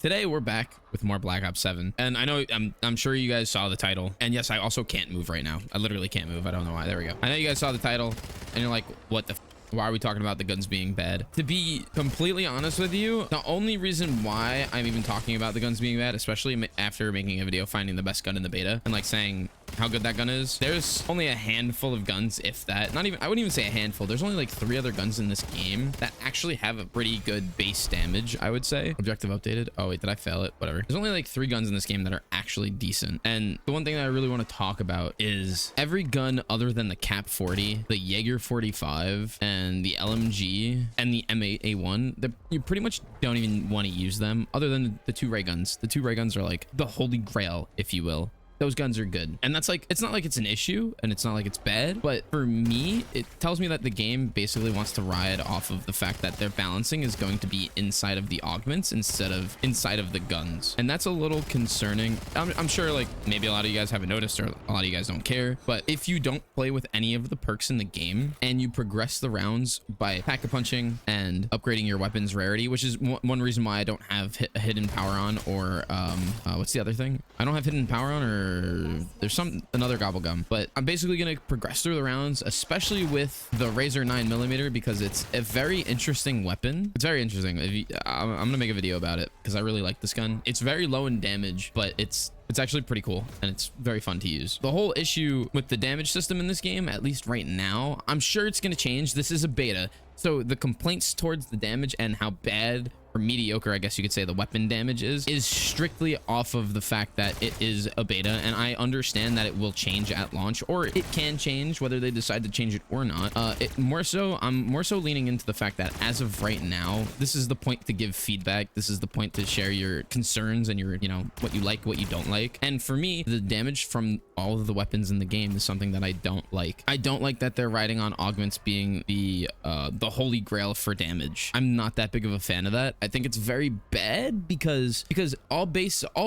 Today we're back with more Black Ops 7, and I know I'm sure you guys saw the title, and yes, I also can't move right now. I literally can't move. I don't know why. There we go. I know you guys saw the title and you're like, what the why are we talking about the guns being bad? To be completely honest with you, the only reason why I'm even talking about the guns being bad, especially after making a video finding the best gun in the beta and like saying how good that gun is, there's only a handful of guns, if that. Not even, I wouldn't even say a handful. There's only like 3 other guns in this game that actually have a pretty good base damage, I would say. Objective updated. Oh wait, did I fail it? Whatever. There's only like 3 guns in this game that are actually decent. And the one thing that I really want to talk about is every gun other than the Cap 40, the Jaeger 45, and the LMG and the M8A1, you pretty much don't even want to use them other than the 2 ray guns. The 2 ray guns are like the holy grail, if you will. Those guns are good. And that's like, it's not like it's an issue and it's not like it's bad, but for me, it tells me that the game basically wants to ride off of the fact that their balancing is going to be inside of the augments instead of inside of the guns. And that's a little concerning. I'm sure like maybe a lot of you guys haven't noticed or a lot of you guys don't care, but if you don't play with any of the perks in the game and you progress the rounds by pack-a-punching and upgrading your weapons rarity, which is one reason why I don't have hidden power on, or what's the other thing? I don't have hidden power on, or there's another gobble gum, but I'm basically going to progress through the rounds, especially with the Razor 9mm, because it's a very interesting weapon. It's very interesting. I'm gonna make a video about it because I really like this gun. It's very low in damage, but it's actually pretty cool and it's very fun to use. The whole issue with the damage system in this game, at least right now, I'm sure it's going to change. This is a beta, so the complaints towards the damage and how bad or mediocre, I guess you could say, the weapon damage is strictly off of the fact that it is a beta, and I understand that it will change at launch, or it can change whether they decide to change it or not. I'm more so leaning into the fact that as of right now, this is the point to give feedback. This is the point to share your concerns and your, you know, what you like, what you don't like. And for me, the damage from all of the weapons in the game is something that I don't like. I don't like that they're riding on augments being the holy grail for damage. I'm not that big of a fan of that. I think it's very bad because all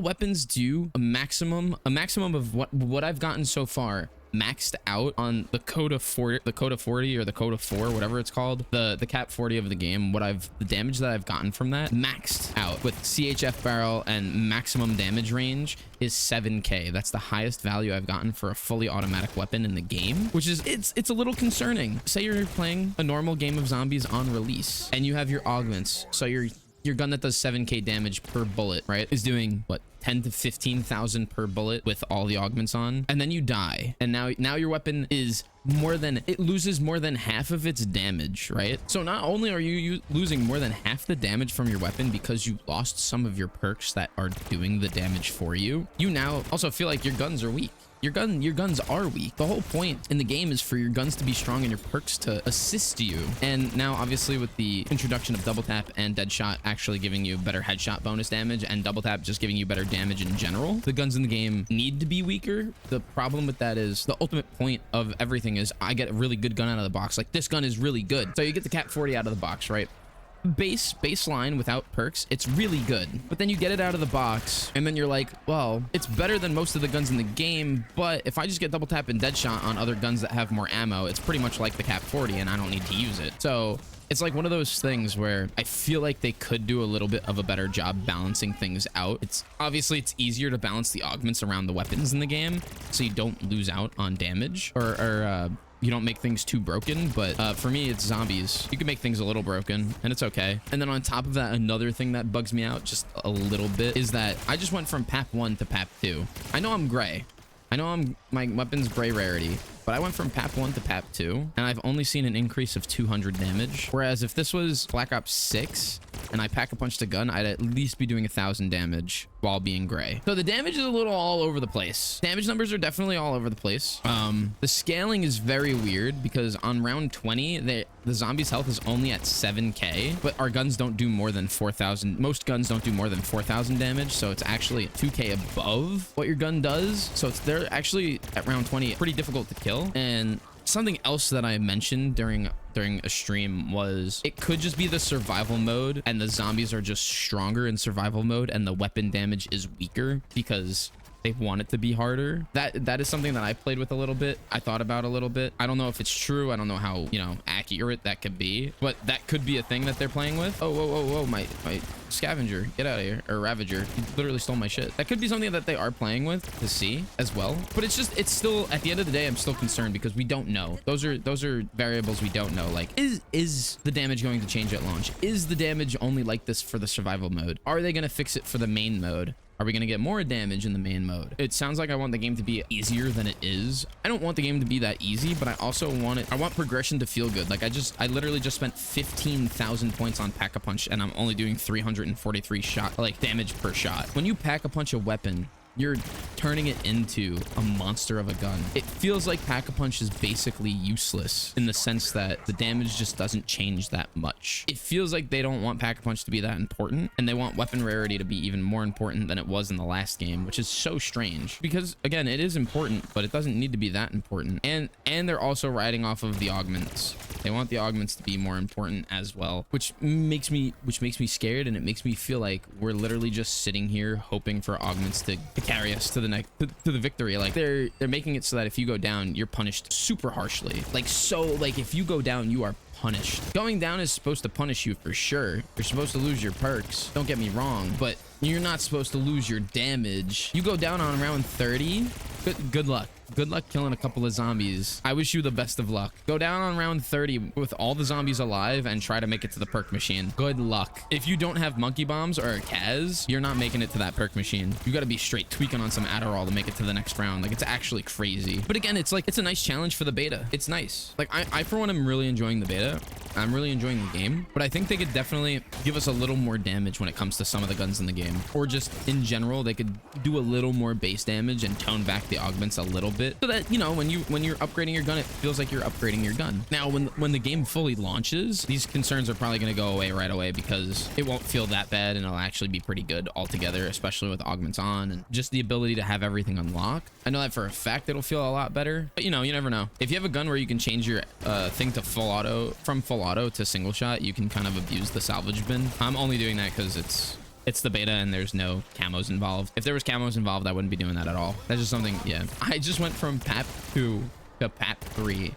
weapons do a maximum of what I've gotten so far maxed out on the Coda 40 or the Coda 4, whatever it's called, the Cap 40 of the game. The damage that I've gotten from that maxed out with CHF barrel and maximum damage range is 7k. That's the highest value I've gotten for a fully automatic weapon in the game, which is it's a little concerning. Say you're playing a normal game of zombies on release and you have your augments, so your gun that does 7k damage per bullet, right, is doing what, 10 to 15,000 per bullet with all the augments on, and then you die, and now your weapon is loses more than half of its damage, right? So not only are you losing more than half the damage from your weapon because you lost some of your perks that are doing the damage for you, you now also feel like your guns are weak. Your guns are weak. The whole point in the game is for your guns to be strong and your perks to assist you. And now, obviously, with the introduction of double tap and dead shot actually giving you better headshot bonus damage, and double tap just giving you better damage in general, the guns in the game need to be weaker. The problem with that is the ultimate point of everything is I get a really good gun out of the box. Like, this gun is really good. So you get the Cap 40 out of the box, right? Baseline without perks, it's really good, but then you get it out of the box and then you're like, well, it's better than most of the guns in the game, but if I just get double tap and dead shot on other guns that have more ammo, it's pretty much like the Cap 40 and I don't need to use it. So it's like one of those things where I feel like they could do a little bit of a better job balancing things out. It's easier to balance the augments around the weapons in the game so you don't lose out on damage, or you don't make things too broken. But for me, it's zombies. You can make things a little broken and it's okay. And then on top of that, another thing that bugs me out just a little bit is that I just went from PAP 1 to PAP 2. I know I'm gray. I know my weapon's gray rarity, but I went from PAP 1 to PAP 2 and I've only seen an increase of 200 damage. Whereas if this was Black Ops 6 and I pack-a-punched a gun, I'd at least be doing 1,000 damage while being gray. So the damage is a little all over the place. Damage numbers are definitely all over the place. The scaling is very weird because on round 20, the zombie's health is only at 7k, but our guns don't do more than 4,000. Most guns don't do more than 4,000 damage, so it's actually 2k above what your gun does. So they're actually at round 20 pretty difficult to kill. And something else that I mentioned during a stream was it could just be the survival mode and the zombies are just stronger in survival mode and the weapon damage is weaker because they want it to be harder. That is something that I played with a little bit. I thought about a little bit. I don't know if it's true. I don't know how, you know, accurate that could be, but that could be a thing that they're playing with. Oh, whoa, whoa, whoa, my scavenger, get out of here. Or ravager, he literally stole my shit. That could be something that they are playing with to see as well, but it's just, it's still, at the end of the day, I'm still concerned because we don't know. Those are variables we don't know. Like, is the damage going to change at launch? Is the damage only like this for the survival mode? Are they going to fix it for the main mode? Are we going to get more damage in the main mode? It sounds like I want the game to be easier than it is. I don't want the game to be that easy, but I also want it, I want progression to feel good. Like I literally just spent 15,000 points on Pack-a-Punch and I'm only doing 343 shot, like damage per shot. When you Pack-a-Punch a weapon, you're turning it into a monster of a gun. It feels like Pack-a-Punch is basically useless in the sense that the damage just doesn't change that much. It feels like they don't want Pack-a-Punch to be that important, and they want weapon rarity to be even more important than it was in the last game, which is so strange because, again, it is important, but it doesn't need to be that important. And they're also riding off of the augments. They want the augments to be more important as well, which makes me scared, and it makes me feel like we're literally just sitting here hoping for augments to carry us to the next to the victory. Like they're making it so that if you go down, you're punished super harshly. Like, so like if you go down, you are punished. Going down is supposed to punish you for sure. You're supposed to lose your perks, don't get me wrong, but you're not supposed to lose your damage. You go down on round 30, good luck. Good luck killing a couple of zombies. I wish you the best of luck. Go down on round 30 with all the zombies alive and try to make it to the perk machine. Good luck. If you don't have monkey bombs or a Kaz, you're not making it to that perk machine. You got to be straight tweaking on some Adderall to make it to the next round. Like, it's actually crazy. But again, it's like, it's a nice challenge for the beta. It's nice. Like, I for one, am really enjoying the beta. I'm really enjoying the game, but I think they could definitely give us a little more damage when it comes to some of the guns in the game, or just in general, they could do a little more base damage and tone back the augments a little bit so that, you know, when you're upgrading your gun, it feels like you're upgrading your gun. Now, when the game fully launches, these concerns are probably going to go away right away because it won't feel that bad and it'll actually be pretty good altogether, especially with augments on and just the ability to have everything unlock. I know that for a fact it'll feel a lot better, but you know, you never know. If you have a gun where you can change your thing to full auto, from full auto to single shot, you can kind of abuse the salvage bin. I'm only doing that because it's the beta and there's no camos involved. If there was camos involved, I wouldn't be doing that at all. That's just something, yeah. I just went from PAP 2 to PAP 3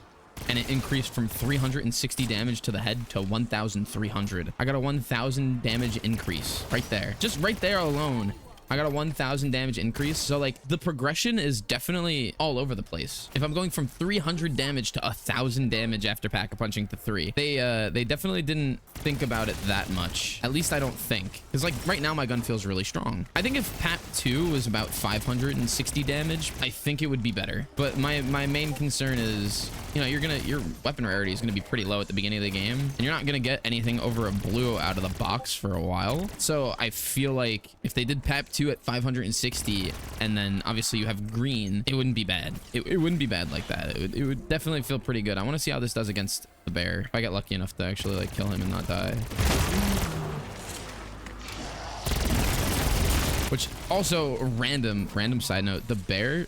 and it increased from 360 damage to the head to 1,300. I got a 1,000 damage increase right there. Just right there alone. I got a 1,000 damage increase. So like the progression is definitely all over the place. If I'm going from 300 damage to 1,000 damage after Pack-a-Punching to 3, they definitely didn't think about it that much. At least I don't think. Because like right now my gun feels really strong. I think if PAP 2 was about 560 damage, I think it would be better. But my main concern is, you know, your weapon rarity is going to be pretty low at the beginning of the game, and you're not going to get anything over a blue out of the box for a while. So I feel like if they did PAP 2 at 560 and then obviously you have green, it wouldn't be bad. It wouldn't be bad like that. It would definitely feel pretty good. I want to see how this does against the bear. If I get lucky enough to actually like kill him and not die. Which also, random side note, the bear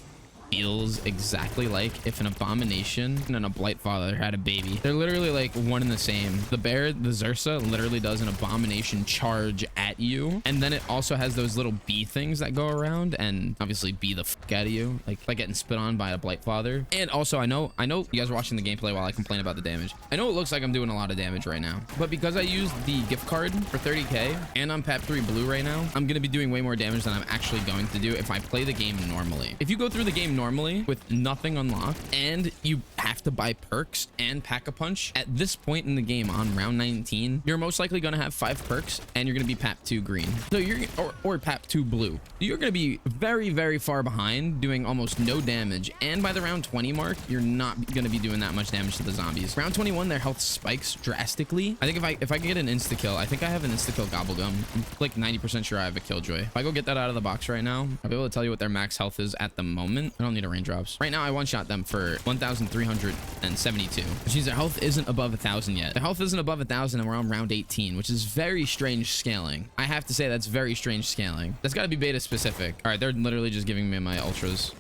feels exactly like if an abomination and a blight father had a baby. They're literally like one and the same. The bear, the Xursa, literally does an abomination charge at you, and then it also has those little bee things that go around and obviously bee the fuck out of you, like getting spit on by a blight father. And also, I know you guys are watching the gameplay while I complain about the damage. I know it looks like I'm doing a lot of damage right now, but because I used the gift card for 30k and I'm PAP 3 blue right now, I'm gonna be doing way more damage than I'm actually going to do if I play the game normally. If you go through the game normally with nothing unlocked and you have to buy perks and Pack-a-Punch, at this point in the game on round 19, you're most likely going to have 5 perks and you're going to be PAP 2 green. So you're or PAP 2 blue. You're going to be very, very far behind, doing almost no damage, and by the round 20 mark, you're not going to be doing that much damage to the zombies. Round 21, their health spikes drastically. I think if I can get an insta kill, I think I have an insta kill gobblegum. I'm like 90% sure I have a killjoy. If I go get that out of the box right now, I'll be able to tell you what their max health is at the moment. I don't need a raindrops. Right now, I one-shot them for 1,372, which means their health isn't above 1,000 yet. Their health isn't above 1,000 and we're on round 18, which is very strange scaling. I have to say that's very strange scaling. That's got to be beta specific. All right, they're literally just giving me my ultras.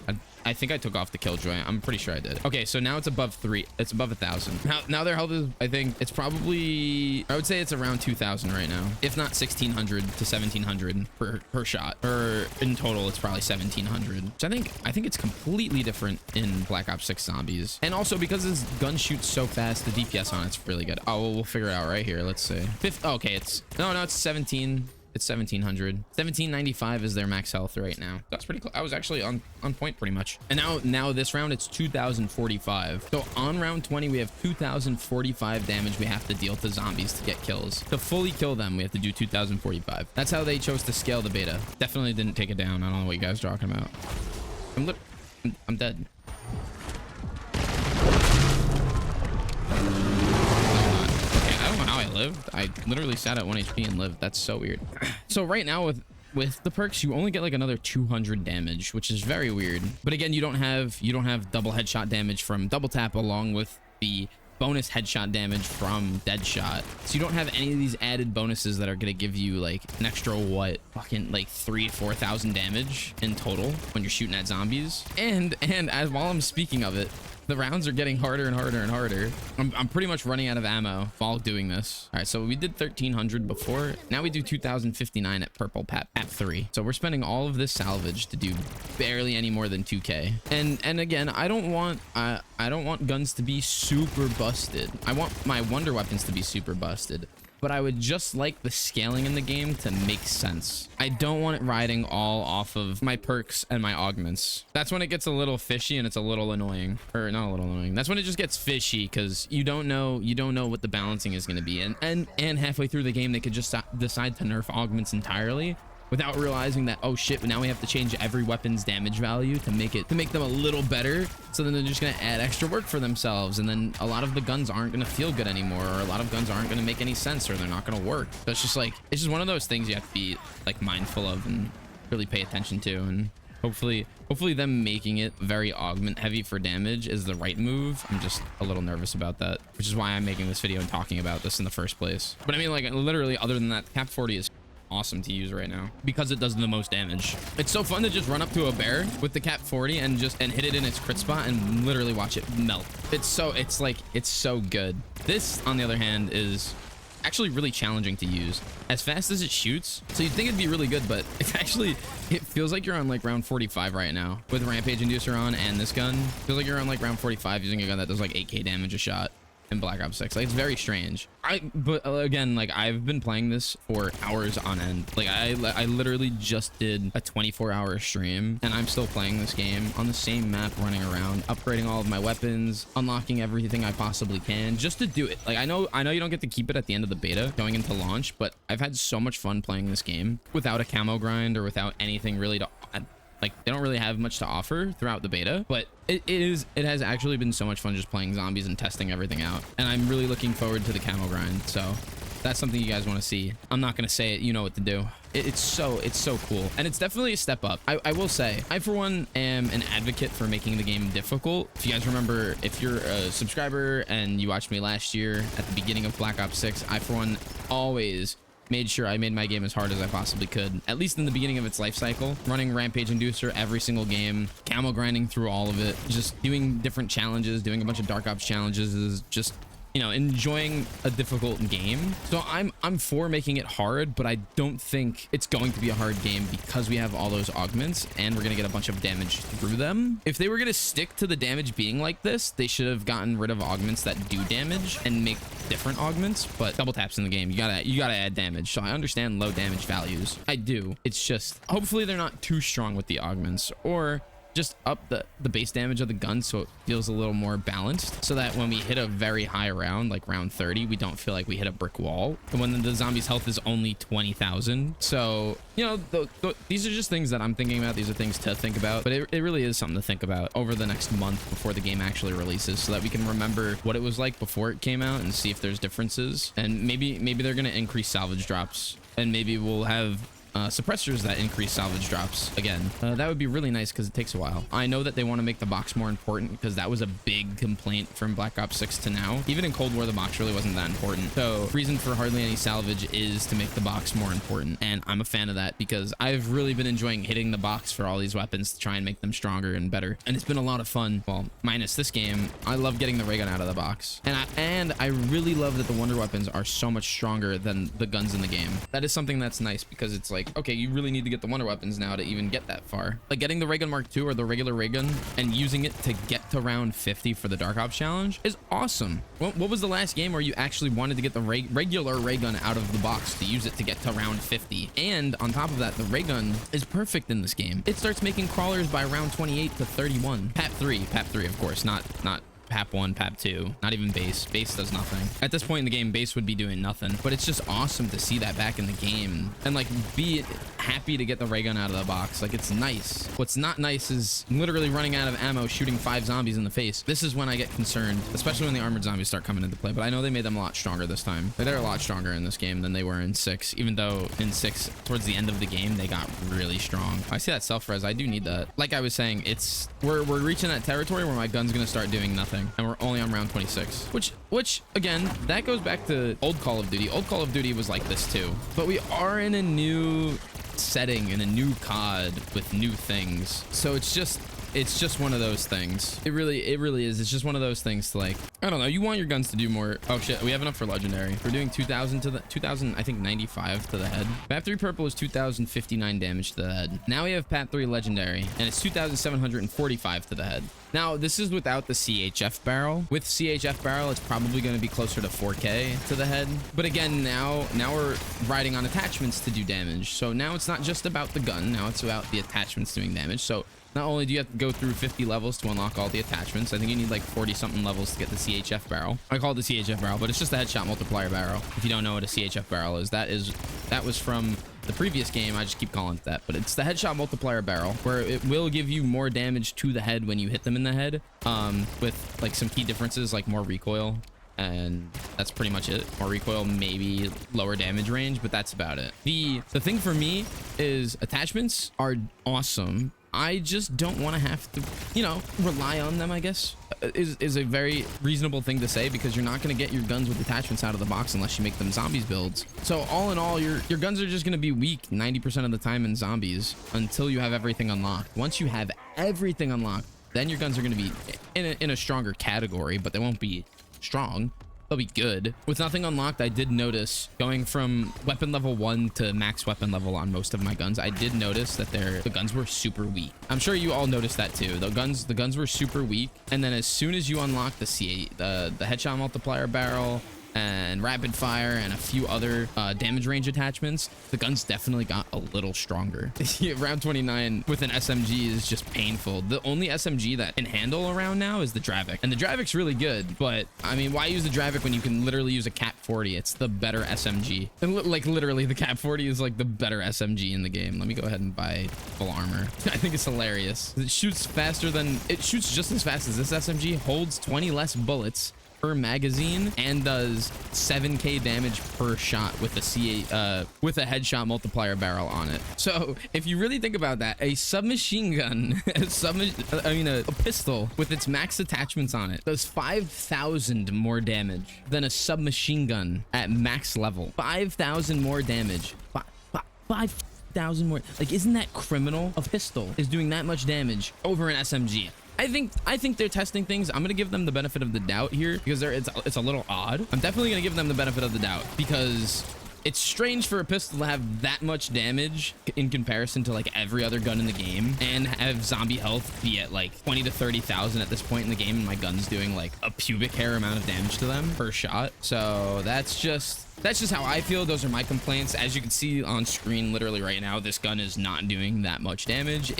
I think I took off the killjoy. I'm pretty sure I did. Okay, so now it's above 3. It's above 1,000. Now their health is, I think it's probably, I would say it's around 2,000 right now, if not 1,600 to 1,700 per shot. Or in total, it's probably 1,700. So I think it's completely different in Black Ops 6 Zombies. And also because this gun shoots so fast, the DPS on it's really good. Oh, well, we'll figure it out right here. Let's see. Okay, it's 17. It's 1,700. 1,795 is their max health right now. That's pretty close. I was actually on point pretty much. And now this round, it's 2,045. So on round 20, we have 2,045 damage we have to deal to zombies to get kills. To fully kill them, we have to do 2,045. That's how they chose to scale the beta. Definitely didn't take it down. I don't know what you guys are talking about. I'm dead. I lived. I literally sat at 1 HP and lived. That's so weird. So right now with the perks, you only get like another 200 damage, which is very weird. But again, you don't have double headshot damage from double tap along with the bonus headshot damage from Deadshot. So you don't have any of these added bonuses that are going to give you like an extra fucking like 3,000 to 4,000 damage in total when you're shooting at zombies. And as while I'm speaking of it, the rounds are getting harder and harder and harder. I'm pretty much running out of ammo while doing this. All right, so we did 1,300 before. Now we do 2,059 at purple pap 3. So we're spending all of this salvage to do barely any more than 2K. And again, I don't want guns to be super busted. I want my wonder weapons to be super busted. But I would just like the scaling in the game to make sense. I don't want it riding all off of my perks and my augments. That's when it gets a little fishy and it's a little annoying. Or not a little annoying. That's when it just gets fishy because you don't know what the balancing is going to be. And halfway through the game, they could just decide to nerf augments entirely without realizing that, oh shit, now we have to change every weapon's damage value to make them a little better. So then they're just going to add extra work for themselves. And then a lot of the guns aren't going to feel good anymore, or a lot of guns aren't going to make any sense, or they're not going to work. So it's just one of those things you have to be like mindful of and really pay attention to. And hopefully them making it very augment heavy for damage is the right move. I'm just a little nervous about that, which is why I'm making this video and talking about this in the first place. But I mean, like literally other than that, cap 40 is awesome to use right now because it does the most damage. It's so fun to just run up to a bear with the cap 40 and hit it in its crit spot and literally watch it melt. It's so good. This, on the other hand, is actually really challenging to use as fast as it shoots. So you'd think it'd be really good, but it feels like you're on like round 45 right now with Rampage Inducer on and this gun. It feels like you're on like round 45 using a gun that does like 8K damage a shot in Black Ops 6. Like, it's very strange. But again, like I've been playing this for hours on end. Like I literally just did a 24-hour stream and I'm still playing this game on the same map, running around, upgrading all of my weapons, unlocking everything I possibly can just to do it. Like I know you don't get to keep it at the end of the beta going into launch, but I've had so much fun playing this game without a camo grind or without anything really to like. They don't really have much to offer throughout the beta, but it has actually been so much fun just playing zombies and testing everything out. And I'm really looking forward to the camo grind. So that's something you guys want to see. I'm not going to say it. You know what to do. It's so cool. And it's definitely a step up. I will say, I for one am an advocate for making the game difficult. If you guys remember, if you're a subscriber and you watched me last year at the beginning of Black Ops 6, I for one always made sure I made my game as hard as I possibly could, at least in the beginning of its life cycle. Running Rampage Inducer every single game, camo grinding through all of it, just doing different challenges, doing a bunch of Dark Ops challenges is just, you know, enjoying a difficult game. So I'm for making it hard, but I don't think it's going to be a hard game because we have all those augments and we're gonna get a bunch of damage through them. If they were gonna stick to the damage being like this, they should have gotten rid of augments that do damage and make different augments. But double taps in the game, you gotta add damage. So I understand low damage values. I do. It's just hopefully they're not too strong with the augments, or just up the base damage of the gun so it feels a little more balanced, so that when we hit a very high round, like round 30, we don't feel like we hit a brick wall. And when the zombie's health is only 20,000. So, you know, these are just things that I'm thinking about. These are things to think about, but it really is something to think about over the next month before the game actually releases, so that we can remember what it was like before it came out and see if there's differences. And maybe they're going to increase salvage drops, and maybe we'll have suppressors that increase salvage drops again. That would be really nice because it takes a while. I know that they want to make the box more important because that was a big complaint from Black Ops 6 to now. Even in Cold War, the box really wasn't that important. So reason for hardly any salvage is to make the box more important. And I'm a fan of that because I've really been enjoying hitting the box for all these weapons to try and make them stronger and better. And it's been a lot of fun. Well, minus this game, I love getting the ray gun out of the box. And I really love that the wonder weapons are so much stronger than the guns in the game. That is something that's nice because it's like, okay, you really need to get the wonder weapons now to even get that far. Like getting the ray gun Mark II or the regular ray gun and using it to get to round 50 for the Dark Ops challenge is awesome. What was the last game where you actually wanted to get the regular ray gun out of the box to use it to get to round 50? And on top of that, the ray gun is perfect in this game. It starts making crawlers by round 28 to 31. Pap 3, of course, not Pap 1, Pap 2, not even base. Base does nothing. At this point in the game, base would be doing nothing, but it's just awesome to see that back in the game and like be happy to get the ray gun out of the box. Like it's nice. What's not nice is literally running out of ammo, shooting 5 zombies in the face. This is when I get concerned, especially when the armored zombies start coming into play, but I know they made them a lot stronger this time. They're a lot stronger in this game than they were in 6, even though in 6, towards the end of the game, they got really strong. I see that self-res. I do need that. Like I was saying, we're reaching that territory where my gun's gonna start doing nothing. And we're only on round 26, which again, that goes back to old Call of Duty. Old Call of Duty was like this too, but we are in a new setting, in a new COD with new things. So it's just one of those things. It really is. It's just one of those things to like, I don't know. You want your guns to do more. Oh shit, we have enough for legendary. We're doing 2000 to the 2000, I think 95 to the head. Pap 3 purple is 2059 damage to the head. Now we have Pap 3 legendary and it's 2745 to the head. Now this is without the CHF barrel. With CHF barrel, it's probably going to be closer to 4K to the head. But again, now we're riding on attachments to do damage. So now it's not just about the gun. Now it's about the attachments doing damage. So not only do you have to go through 50 levels to unlock all the attachments, I think you need like 40 something levels to get the CHF barrel. I call it the CHF barrel, but it's just a headshot multiplier barrel. If you don't know what a CHF barrel is, that was from the previous game. I just keep calling it that, but it's the headshot multiplier barrel where it will give you more damage to the head when you hit them in the head, with like some key differences like more recoil. And that's pretty much it. More recoil, maybe lower damage range, but that's about it. The thing for me is attachments are awesome. I just don't want to have to, you know, rely on them, I guess, is a very reasonable thing to say because you're not going to get your guns with attachments out of the box unless you make them zombies builds. So all in all, your guns are just going to be weak 90% of the time in zombies until you have everything unlocked. Once you have everything unlocked, then your guns are going to be in a stronger category, but they won't be strong. They'll be good. With nothing unlocked, I did notice going from weapon level 1 to max weapon level on most of my guns, I did notice that the guns were super weak. I'm sure you all noticed that too. The guns were super weak. And then as soon as you unlock the headshot multiplier barrel and rapid fire and a few other damage range attachments, the guns definitely got a little stronger. Round 29 with an SMG is just painful. The only SMG that can handle around now is the Dravik, and the Dravik's really good, but I mean, why use the Dravik when you can literally use a Cap 40? It's the better SMG. And like literally the Cap 40 is like the better SMG in the game. Let me go ahead and buy full armor. I think it's hilarious. It shoots just as fast as this SMG, holds 20 less bullets per magazine, and does 7k damage per shot with a headshot multiplier barrel on it. So if you really think about that, a submachine gun, a pistol with its max attachments on it does 5,000 more damage than a submachine gun at max level. 5,000 more damage. 5,000 more. Like, isn't that criminal? A pistol is doing that much damage over an SMG. I think they're testing things. I'm gonna give them the benefit of the doubt here because it's a little odd. I'm definitely gonna give them the benefit of the doubt because it's strange for a pistol to have that much damage in comparison to like every other gun in the game and have zombie health be at like 20 to 30,000 at this point in the game, and my gun's doing like a pubic hair amount of damage to them per shot. So that's just how I feel. Those are my complaints. As you can see on screen literally right now, this gun is not doing that much damage.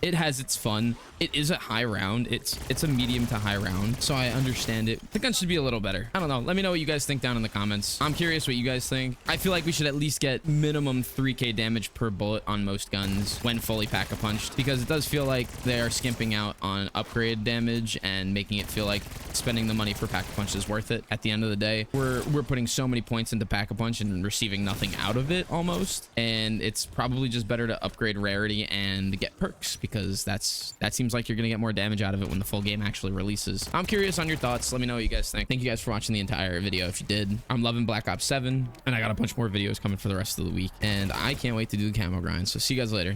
It has its fun. it is a high round. It's a medium to high round, so I understand it. The gun should be a little better. I don't know. Let me know what you guys think down in the comments. I'm curious what you guys think. I feel like we should at least get minimum 3k damage per bullet on most guns when fully pack-a-punched, because it does feel like they are skimping out on upgrade damage and making it feel like spending the money for pack-a-punch is worth it. At the end of the day, we're putting so many points into pack-a-punch and receiving nothing out of it almost, and it's probably just better to upgrade rarity and get perks, because that seems like you're gonna get more damage out of it when the full game actually releases. I'm curious on your thoughts. Let me know what you guys think. Thank you guys for watching the entire video. If you did, I'm loving Black Ops 7, and I got a bunch more videos coming for the rest of the week, and I can't wait to do the camo grind. So see you guys later.